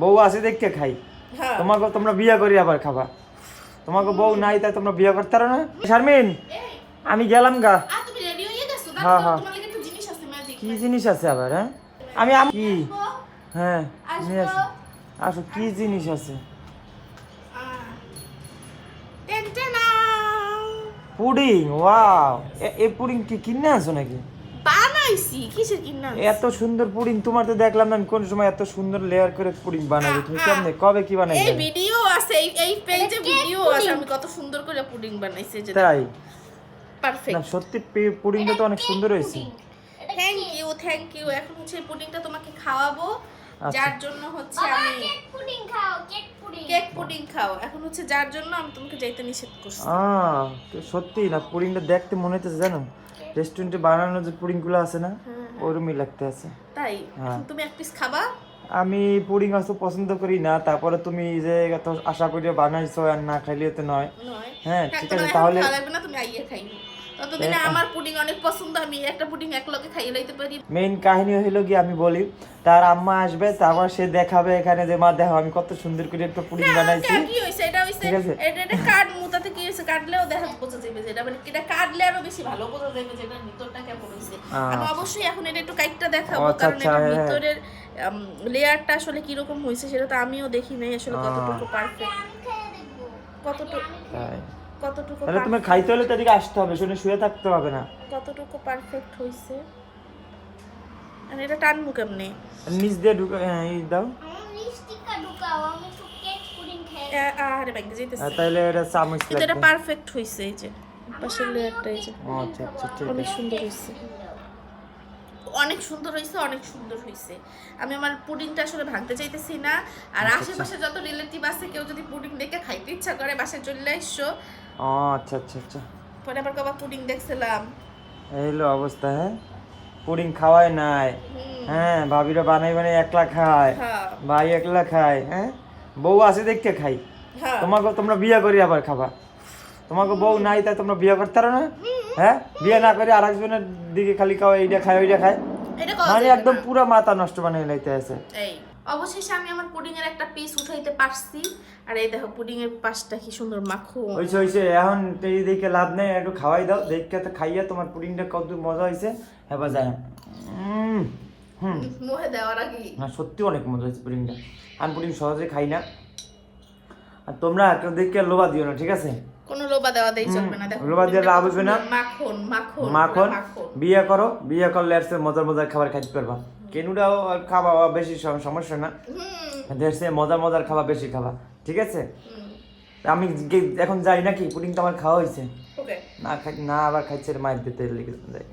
বউ আছে দেখতে খাই। হ্যাঁ। তোমাকে তোমরা বিয়ে করি আবার খাবা। তোমাকে বউ নাই তাই তোমরা বিয়ে করতে পারো না। শারমিন আমি গেলাম গা। তুমি রেডি হয়ে গেছো? হ্যাঁ হ্যাঁ। তোমার লাগি একটা জিনিস আছে, ম্যাজিক। কি জিনিস আছে আবার? হ্যাঁ কি? হ্যাঁ নিয়ে আসো। আসো কি জিনিস আছে? পুডিং। ওয়াও, এই পুডিং কি কিনে আনছো নাকি? বানাইছি। কিসের কিনা? এত সুন্দর পুডিং তোমার তো দেখলাম না, আমি কোন সময় এত সুন্দর লেয়ার করে পুডিং বানাবে। তুমি কেমনে কবে কি বানাইছো? এই ভিডিও আছে, এই পেজে ভিডিও আছে আমি কত সুন্দর করে পুডিং বানাইছি। যে তাই পারফেক্ট না, সত্যি পুডিংটা তো অনেক সুন্দর হয়েছে। Thank you. এখন হচ্ছে এই পুডিংটা তোমাকে খাওয়াবো, যার জন্য হচ্ছে আমি কেক পুডিং খাও, কেক পুডিং। কেক পুডিং খাও। এখন হচ্ছে যার জন্য আমি তোমাকে যাইতে নিষেধ করছি। সত্যি না, পুডিংটা দেখতে মনে হচ্ছে জানো রেস্টুরেন্টে বানানো যে পুডিং গুলো আছে না ওরকমই লাগতে আছে। তাই হ্যাঁ। এখন তুমি এক পিস খাবা? আমি পুডিং অত পছন্দ করি না, তারপরে তুমি যে এত আশা করি বানাইছো আর না খাইলে তো নয়। হ্যাঁ ঠিক আছে তাহলে ভালো লাগবে না, তুমি আইয়ে খাইবে। ততদিনে আমার পুডিং অনেক পছন্দ, আমি একটা পুডিং এক লগে খাইয়ে লইতে পারি। মেইন কাহিনী হইলো কি আমি বলি, তার আম্মা আসবে তারপর সে দেখাবে এখানে যে মা দেখো আমি কত সুন্দর করে একটা পুডিং বানাইছি। কি হইছে এটা? হইছে ঠিক আছে। এটা কার্ড মুতাতে কি হইছে? কাটলেও দেখা বোঝা যাবে যে এটা মানে এটা কাটলে আরো বেশি ভালো বোঝা যাবে যে এটা ভিতরটা কেমন হইছে। আমি অবশ্যই এখন এটা একটু কাটটা দেখাবো, আচ্ছা, কারণ আচ্ছা, এটা হ্যাঁ। ভিতরের লেয়ারটা আসলে কি রকম হইছে সেটা তো আমিও দেখি নাই আসলে কতটুকু পারফেক্ট, আমি খেয়ে দেখবো। তাই কতটুকু তাহলে তুমি খাইতে হলে তো এদিকে আসতে হবে, শুনে শুয়ে থাকতে হবে না। কতটুকু পারফেক্ট হইছে। আর এটা টানমু কেমনে? নিচ দিয়ে ঢুকে এই দাও। আমার লিপস্টিকটা ঢুকাও, আমি তো কেক পুডিং খেয়ে আরে ব্যাগে যাইতেছে। তাহলে এটা চামচ কিন্তু এটা লাগবে। পারফেক্ট হইছে, এই যে পাশের লেয়ারটা এই যে আচ্ছা আচ্ছা ঠিক অনেক আছে। সুন্দর হইছে, অনেক সুন্দর হয়েছে, অনেক সুন্দর হয়েছে। আমি আমার পুডিংটা আসলে ভাঙতে চাইতেছি না। আর আশেপাশে যত রিলেটিভ আছে কেউ যদি পুডিং দেখে খাইতে ইচ্ছা করে বাসায় চলে আসছো। আচ্ছা আচ্ছা আচ্ছা পরে আবার কবা পুডিং দেখছিলাম। এই হলো অবস্থা। হ্যাঁ পুডিং খাওয়াই নাই। হ্যাঁ ভাবিরা বানাই বানাই একলা খায়, হ্যাঁ ভাই একলা খায়। হ্যাঁ বউ আছে দেখতে খাই। হ্যাঁ। তোমাকে তোমরা বিয়ে করি আবার খাবা। তোমাকে বউ নাই তাই তোমরা বিয়ে করতে পারো না। হ্যাঁ বিয়ে না করে আরেকজনের দিকে খালি খাওয়া, এইটা খায় ওইটা খায়, এটা মানে একদম পুরো মাথা নষ্ট বানিয়ে লাইতে আছে। এই অবশেষে আমি আমার পুডিং এর একটা পিস উঠাইতে পারছি। আর এই দেখো পুডিং এর পাশটা কি সুন্দর মাখন। হইছে এখন এই দেখে লাভ নেই, একটু খাওয়াই দাও। দেখে তো খাইয়া তোমার পুডিংটা কত মজা হয়েছে এবার যায়। মুখে দেওয়ার আগে না সত্যি অনেক মজা হয়েছে পুডিংটা। আমি পুডিং সহজে খাই না, আর তোমরা কেউ দেখে লোভা দিও না, ঠিক আছে? কোনো লোবা দেওয়া দেই চলবে না। দেখো লোভা দিয়ে লাভ হবে না। মাখন মাখন মাখন বিয়ে করো, বিয়ে করলে আর মজার মজার খাবার খাইতে পারবা। কেনুটাও খাওয়া বেশি সমস্যা না, দেশে মজার মজার খাবার বেশি খাবা, ঠিক আছে? আমি এখন যাই নাকি, পুডিং তো আমার খাওয়া হয়েছে। ওকে না খাই না আবার খাইছে মায়ের দিতে লেগে যাই।